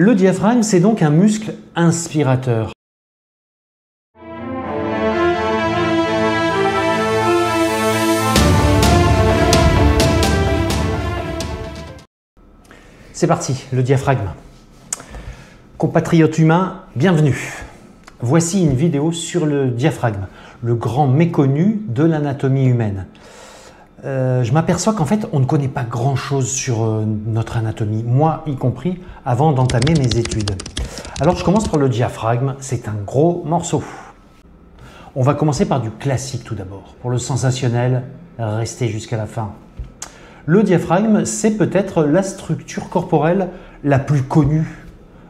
Le diaphragme, c'est donc un muscle inspirateur. C'est parti, le diaphragme. Compatriotes humains, bienvenue. Voici une vidéo sur le diaphragme, le grand méconnu de l'anatomie humaine. Je m'aperçois qu'en fait, on ne connaît pas grand-chose sur notre anatomie, moi y compris, avant d'entamer mes études. Alors je commence par le diaphragme, c'est un gros morceau. On va commencer par du classique tout d'abord. Pour le sensationnel, restez jusqu'à la fin. Le diaphragme, c'est peut-être la structure corporelle la plus connue,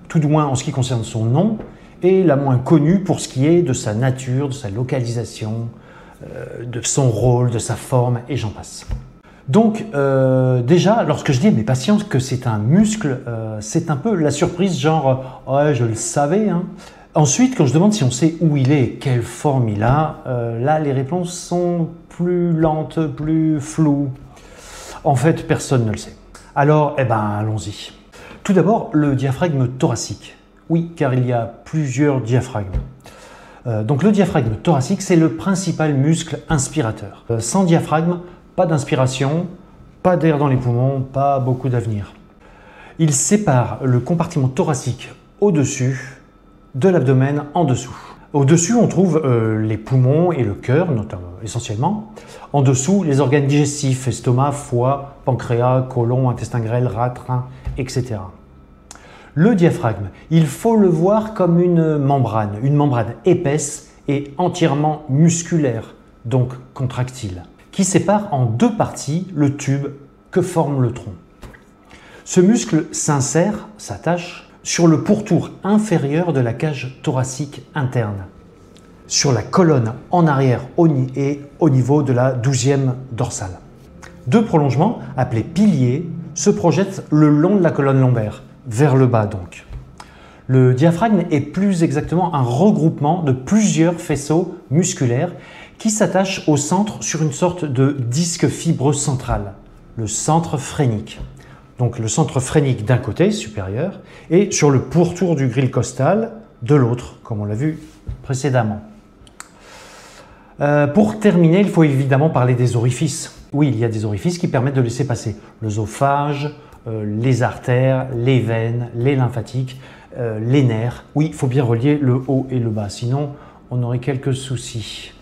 tout du moins en ce qui concerne son nom, et la moins connue pour ce qui est de sa nature, de sa localisation, de son rôle, de sa forme, et j'en passe. Donc déjà, lorsque je dis à mes patients que c'est un muscle, c'est un peu la surprise, genre « ouais, je le savais hein ». Ensuite, quand je demande si on sait où il est, quelle forme il a, là les réponses sont plus lentes, plus floues. En fait, personne ne le sait. Alors, allons-y. Tout d'abord, le diaphragme thoracique. Oui, car il y a plusieurs diaphragmes. Donc le diaphragme thoracique, c'est le principal muscle inspirateur. Sans diaphragme, pas d'inspiration, pas d'air dans les poumons, pas beaucoup d'avenir. Il sépare le compartiment thoracique au-dessus de l'abdomen en dessous. Au-dessus, on trouve les poumons et le cœur, notamment, essentiellement. En dessous, les organes digestifs, estomac, foie, pancréas, côlon, intestin grêle, rate, rein, etc. Le diaphragme, il faut le voir comme une membrane épaisse et entièrement musculaire, donc contractile, qui sépare en deux parties le tube que forme le tronc. Ce muscle s'insère, s'attache, sur le pourtour inférieur de la cage thoracique interne, sur la colonne en arrière et au niveau de la 12e dorsale. Deux prolongements, appelés piliers, se projettent le long de la colonne lombaire, vers le bas donc. Le diaphragme est plus exactement un regroupement de plusieurs faisceaux musculaires qui s'attachent au centre sur une sorte de disque fibreux central, le centre phrénique. Donc le centre phrénique d'un côté, supérieur, et sur le pourtour du grille costal de l'autre, comme on l'a vu précédemment. Pour terminer, il faut évidemment parler des orifices. Oui, il y a des orifices qui permettent de laisser passer l'œsophage, les artères, les veines, les lymphatiques, les nerfs. Oui, il faut bien relier le haut et le bas, sinon on aurait quelques soucis.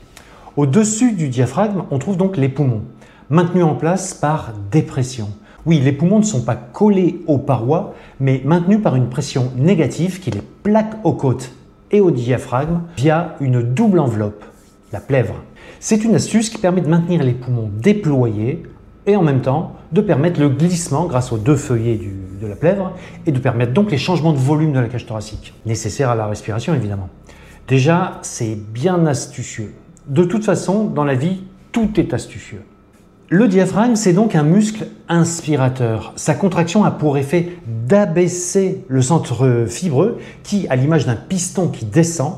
Au-dessus du diaphragme, on trouve donc les poumons, maintenus en place par dépression. Oui, les poumons ne sont pas collés aux parois, mais maintenus par une pression négative qui les plaque aux côtes et au diaphragme via une double enveloppe, la plèvre. C'est une astuce qui permet de maintenir les poumons déployés et en même temps de permettre le glissement grâce aux deux feuillets de la plèvre et de permettre donc les changements de volume de la cage thoracique, nécessaires à la respiration évidemment. Déjà, c'est bien astucieux. De toute façon, dans la vie, tout est astucieux. Le diaphragme, c'est donc un muscle inspirateur. Sa contraction a pour effet d'abaisser le centre fibreux qui, à l'image d'un piston qui descend,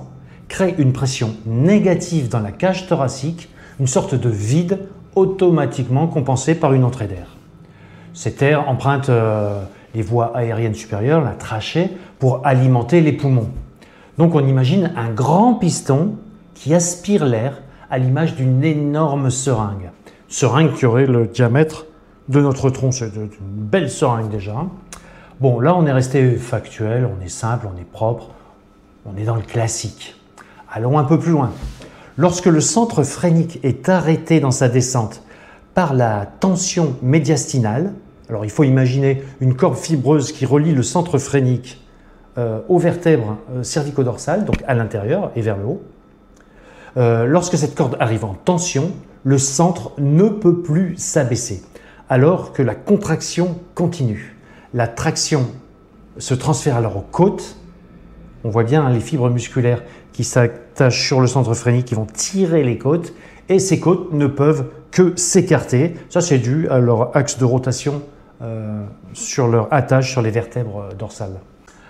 crée une pression négative dans la cage thoracique, une sorte de vide automatiquement compensé par une entrée d'air. Cet air emprunte les voies aériennes supérieures, la trachée, pour alimenter les poumons. Donc on imagine un grand piston qui aspire l'air à l'image d'une énorme seringue. Seringue qui aurait le diamètre de notre tronc, c'est une belle seringue déjà. Bon, là on est resté factuel, on est simple, on est propre, on est dans le classique. Allons un peu plus loin. Lorsque le centre phrénique est arrêté dans sa descente par la tension médiastinale, alors il faut imaginer une corde fibreuse qui relie le centre phrénique aux vertèbres cervico-dorsales, donc à l'intérieur et vers le haut. Lorsque cette corde arrive en tension, le centre ne peut plus s'abaisser, alors que la contraction continue. La traction se transfère alors aux côtes. On voit bien les fibres musculaires qui s'attachent sur le centre phrénique, qui vont tirer les côtes, et ces côtes ne peuvent que s'écarter. Ça, c'est dû à leur axe de rotation sur leur attache sur les vertèbres dorsales.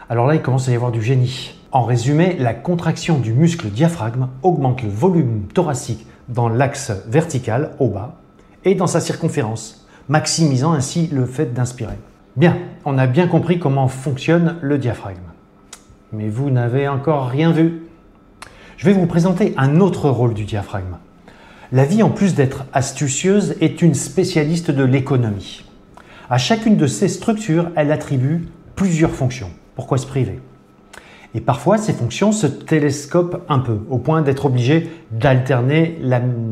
Alors là, il commence à y avoir du génie. En résumé, la contraction du muscle diaphragme augmente le volume thoracique dans l'axe vertical, au bas, et dans sa circonférence, maximisant ainsi le fait d'inspirer. Bien, on a bien compris comment fonctionne le diaphragme. Mais vous n'avez encore rien vu. Je vais vous présenter un autre rôle du diaphragme. La vie, en plus d'être astucieuse, est une spécialiste de l'économie. À chacune de ces structures, elle attribue plusieurs fonctions. Pourquoi se priver? Et parfois, ces fonctions se télescopent un peu, au point d'être obligées d'alterner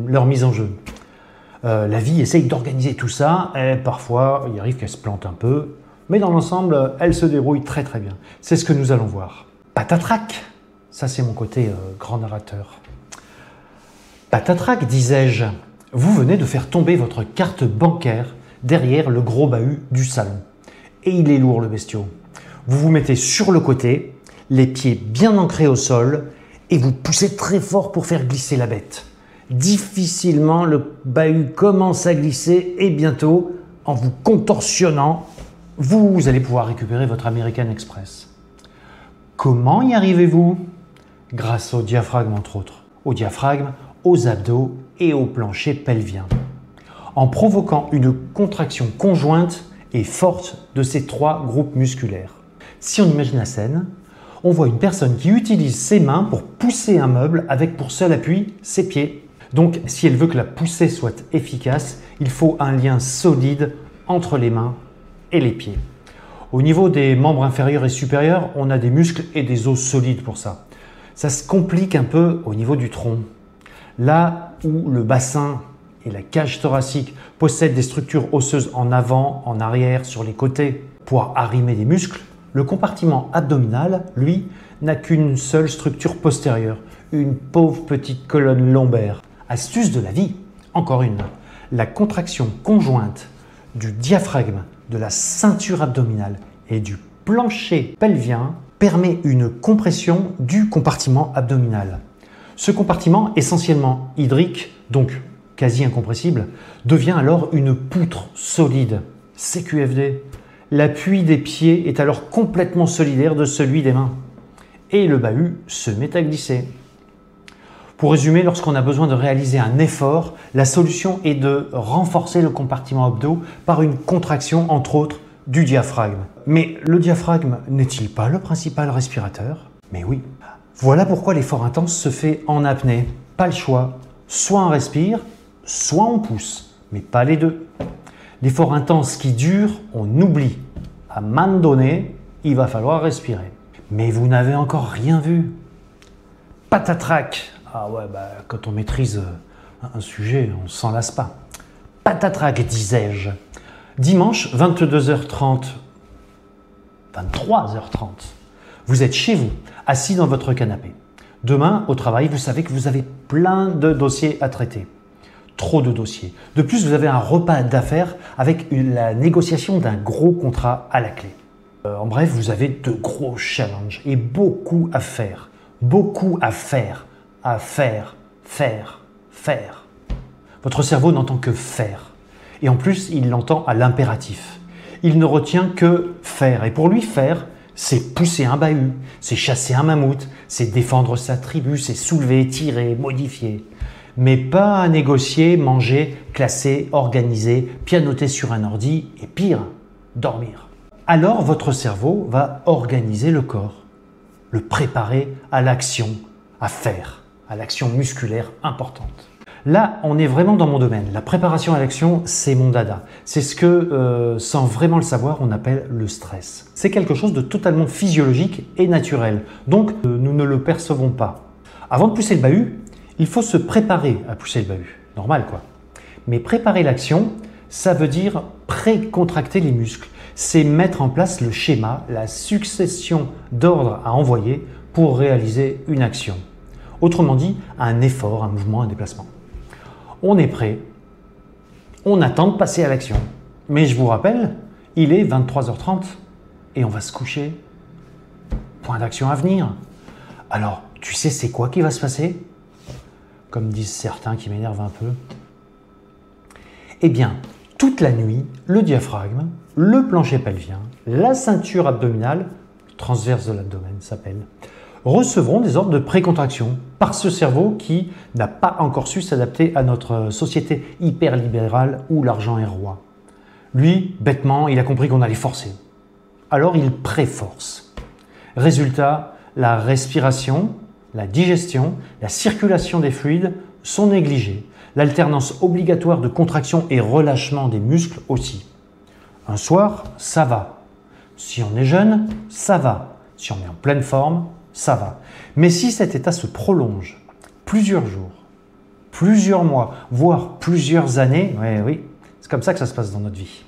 leur mise en jeu. La vie essaye d'organiser tout ça, et parfois, il arrive qu'elle se plante un peu, mais dans l'ensemble, elle se débrouille très très bien. C'est ce que nous allons voir. Patatrac! Ça, c'est mon côté grand narrateur. Patatrac, disais-je, vous venez de faire tomber votre carte bancaire derrière le gros bahut du salon. Et il est lourd, le bestiau. Vous vous mettez sur le côté, les pieds bien ancrés au sol, et vous poussez très fort pour faire glisser la bête. Difficilement, le bahut commence à glisser et bientôt, en vous contorsionnant, vous allez pouvoir récupérer votre American Express. Comment y arrivez-vous? Grâce au diaphragme, entre autres. Au diaphragme, aux abdos et au plancher pelvien. En provoquant une contraction conjointe et forte de ces trois groupes musculaires. Si on imagine la scène, on voit une personne qui utilise ses mains pour pousser un meuble avec pour seul appui ses pieds. Donc, si elle veut que la poussée soit efficace, il faut un lien solide entre les mains et les pieds. Au niveau des membres inférieurs et supérieurs, on a des muscles et des os solides pour ça. Ça se complique un peu au niveau du tronc. Là où le bassin et la cage thoracique possèdent des structures osseuses en avant, en arrière, sur les côtés pour arrimer des muscles, le compartiment abdominal, lui, n'a qu'une seule structure postérieure, une pauvre petite colonne lombaire. Astuce de la vie, encore une, la contraction conjointe du diaphragme, de la ceinture abdominale et du plancher pelvien permet une compression du compartiment abdominal. Ce compartiment, essentiellement hydrique, donc quasi incompressible, devient alors une poutre solide, CQFD. L'appui des pieds est alors complètement solidaire de celui des mains. Et le bahut se met à glisser. Pour résumer, lorsqu'on a besoin de réaliser un effort, la solution est de renforcer le compartiment abdos par une contraction, entre autres, du diaphragme. Mais le diaphragme n'est-il pas le principal respirateur? Mais oui. Voilà pourquoi l'effort intense se fait en apnée. Pas le choix. Soit on respire, soit on pousse, mais pas les deux. L'effort intense qui dure, on oublie. À un moment donné, il va falloir respirer. Mais vous n'avez encore rien vu. Patatrac! Ah ouais, quand on maîtrise un sujet, on ne s'en lasse pas. Patatrac, disais-je. Dimanche, 22h30, 23h30, vous êtes chez vous, assis dans votre canapé. Demain, au travail, vous savez que vous avez plein de dossiers à traiter. Trop de dossiers. De plus, vous avez un repas d'affaires avec la négociation d'un gros contrat à la clé. En bref, vous avez de gros challenges et beaucoup à faire. Beaucoup à faire. À faire, faire, faire. Votre cerveau n'entend que faire. Et en plus, il l'entend à l'impératif. Il ne retient que faire. Et pour lui, faire, c'est pousser un bahut, c'est chasser un mammouth, c'est défendre sa tribu, c'est soulever, tirer, modifier. Mais pas négocier, manger, classer, organiser, pianoter sur un ordi et pire, dormir. Alors votre cerveau va organiser le corps, le préparer à l'action, à faire, à l'action musculaire importante. Là, on est vraiment dans mon domaine. La préparation à l'action, c'est mon dada. C'est ce que, sans vraiment le savoir, on appelle le stress. C'est quelque chose de totalement physiologique et naturel. Donc, nous ne le percevons pas. Avant de pousser le bahut, il faut se préparer à pousser le bahut. Normal, quoi. Mais préparer l'action, ça veut dire pré-contracter les muscles. C'est mettre en place le schéma, la succession d'ordres à envoyer pour réaliser une action. Autrement dit, un effort, un mouvement, un déplacement. On est prêt, on attend de passer à l'action. Mais je vous rappelle, il est 23h30 et on va se coucher. Point d'action à venir. Alors, tu sais c'est quoi qui va se passer? Comme disent certains qui m'énervent un peu. Eh bien, toute la nuit, le diaphragme, le plancher pelvien, la ceinture abdominale, transverse de l'abdomen s'appelle, recevront des ordres de précontraction par ce cerveau qui n'a pas encore su s'adapter à notre société hyperlibérale où l'argent est roi. Lui, bêtement, il a compris qu'on allait forcer. Alors il préforce. Résultat, la respiration, la digestion, la circulation des fluides sont négligées. L'alternance obligatoire de contraction et relâchement des muscles aussi. Un soir, ça va. Si on est jeune, ça va. Si on est en pleine forme, ça va. Mais si cet état se prolonge plusieurs jours, plusieurs mois, voire plusieurs années, oui, c'est comme ça que ça se passe dans notre vie.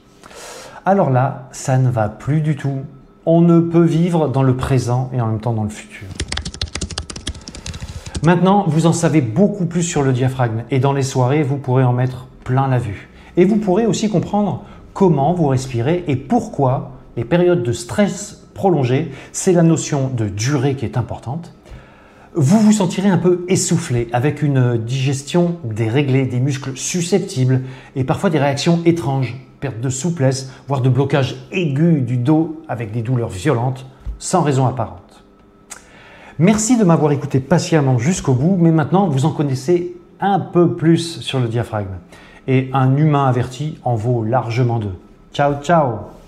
Alors là, ça ne va plus du tout. On ne peut vivre dans le présent et en même temps dans le futur. Maintenant, vous en savez beaucoup plus sur le diaphragme et dans les soirées, vous pourrez en mettre plein la vue. Et vous pourrez aussi comprendre comment vous respirez et pourquoi les périodes de stress prolongées, c'est la notion de durée qui est importante. Vous vous sentirez un peu essoufflé avec une digestion déréglée, des muscles susceptibles et parfois des réactions étranges, perte de souplesse, voire de blocage aigu du dos avec des douleurs violentes sans raison apparente. Merci de m'avoir écouté patiemment jusqu'au bout, mais maintenant vous en connaissez un peu plus sur le diaphragme. Et un humain averti en vaut largement deux. Ciao, ciao!